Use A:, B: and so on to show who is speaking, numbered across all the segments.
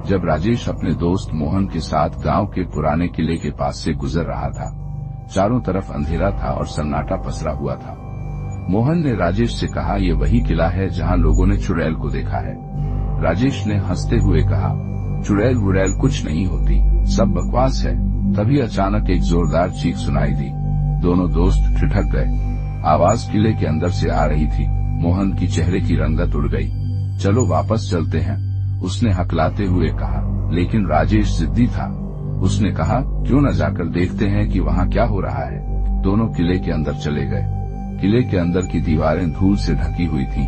A: जब राजेश अपने दोस्त मोहन के साथ गांव के पुराने किले के पास से गुजर रहा था। चारों तरफ अंधेरा था और सन्नाटा पसरा हुआ था। मोहन ने राजेश से कहा, ये वही किला है जहां लोगों ने चुड़ैल को देखा है। राजेश ने हंसते हुए कहा, चुड़ैल वुड़ैल कुछ नहीं होती, सब बकवास है। तभी अचानक एक जोरदार चीख सुनाई दी। दोनों दोस्त ठिठक गए। आवाज किले के अंदर से आ रही थी। मोहन की चेहरे की रंगत उड़ गई। चलो वापस चलते हैं, उसने हकलाते हुए कहा। लेकिन राजेश जिद्दी था। उसने कहा, क्यों न जाकर देखते हैं कि वहां क्या हो रहा है। दोनों किले के अंदर चले गए। किले के अंदर की दीवारें धूल से ढकी हुई थीं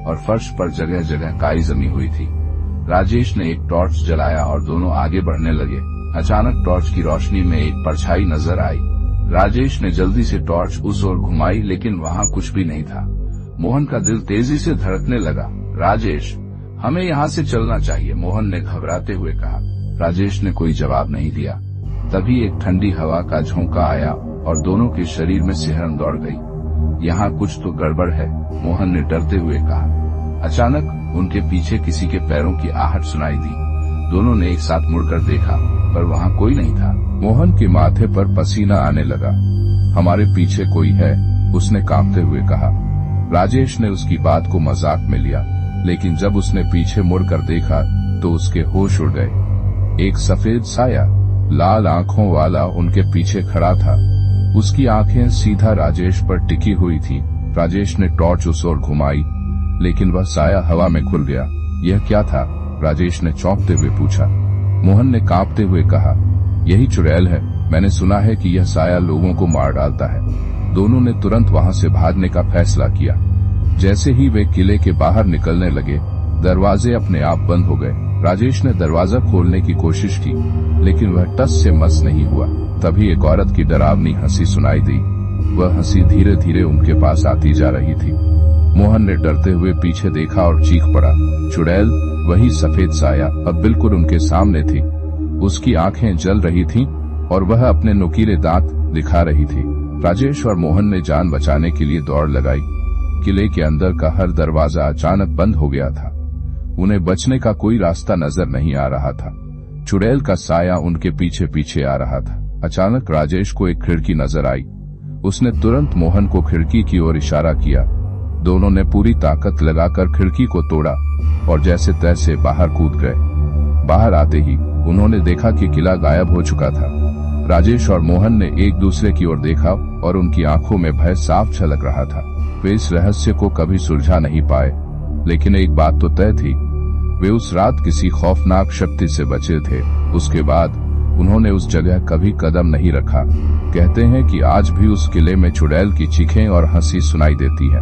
A: और फर्श पर जगह जगह काई जमी हुई थी। राजेश ने एक टॉर्च जलाया और दोनों आगे बढ़ने लगे। अचानक टॉर्च की रोशनी में एक परछाई नजर आई। राजेश ने जल्दी से टॉर्च उस ओर घुमाई, लेकिन वहां कुछ भी नहीं था। मोहन का दिल तेजी से धड़कने लगा। राजेश, हमें यहाँ से चलना चाहिए, मोहन ने घबराते हुए कहा। राजेश ने कोई जवाब नहीं दिया। तभी एक ठंडी हवा का झोंका आया और दोनों के शरीर में सिहरन दौड़ गई। यहाँ कुछ तो गड़बड़ है, मोहन ने डरते हुए कहा। अचानक उनके पीछे किसी के पैरों की आहट सुनाई दी। दोनों ने एक साथ मुड़कर देखा, पर वहाँ कोई नहीं था। मोहन के माथे पर पसीना आने लगा। हमारे पीछे कोई है, उसने कांपते हुए कहा। राजेश ने उसकी बात को मजाक में लिया, लेकिन जब उसने पीछे मुड़कर देखा तो उसके होश उड़ गए। एक सफेद साया, लाल आंखों वाला उनके पीछे खड़ा था। उसकी आंखें सीधा राजेश पर टिकी हुई थी। राजेश ने टॉर्च उस ओर घुमाई, लेकिन वह साया हवा में खुल गया। यह क्या था? राजेश ने चौंकते हुए पूछा। मोहन ने कांपते हुए कहा, यही चुड़ैल है। मैंने सुना है कि यह साया लोगों को मार डालता है। दोनों ने तुरंत वहां से भागने का फैसला किया। जैसे ही वे किले के बाहर निकलने लगे, दरवाजे अपने आप बंद हो गए। राजेश ने दरवाजा खोलने की कोशिश की, लेकिन वह टस से मस नहीं हुआ। तभी एक औरत की डरावनी हंसी सुनाई दी। वह हंसी धीरे धीरे उनके पास आती जा रही थी। मोहन ने डरते हुए पीछे देखा और चीख पड़ा। चुड़ैल, वही सफेद साया, अब बिल्कुल उनके सामने थी। उसकी आंखें जल रही थीं और वह अपने नुकीले दांत दिखा रही थी। राजेश और मोहन ने जान बचाने के लिए दौड़ लगाई। किले के अंदर का हर दरवाजा अचानक बंद हो गया था। उन्हें बचने का कोई रास्ता नजर नहीं आ रहा था। चुड़ैल का साया उनके पीछे पीछे आ रहा था। अचानक राजेश को एक खिड़की नजर आई। उसने तुरंत मोहन को खिड़की की ओर इशारा किया। दोनों ने पूरी ताकत लगाकर खिड़की को तोड़ा और जैसे तैसे बाहर कूद गए। बाहर आते ही उन्होंने देखा कि किला गायब हो चुका था। राजेश और मोहन ने एक दूसरे की ओर देखा और उनकी आंखों में भय साफ झलक रहा था। वे इस रहस्य को कभी सुलझा नहीं पाए, लेकिन एक बात तो तय थी, वे उस रात किसी खौफनाक शक्ति से बचे थे। उसके बाद उन्होंने उस जगह कभी कदम नहीं रखा। कहते हैं कि आज भी उस किले में चुड़ैल की चीखें और हंसी सुनाई देती है।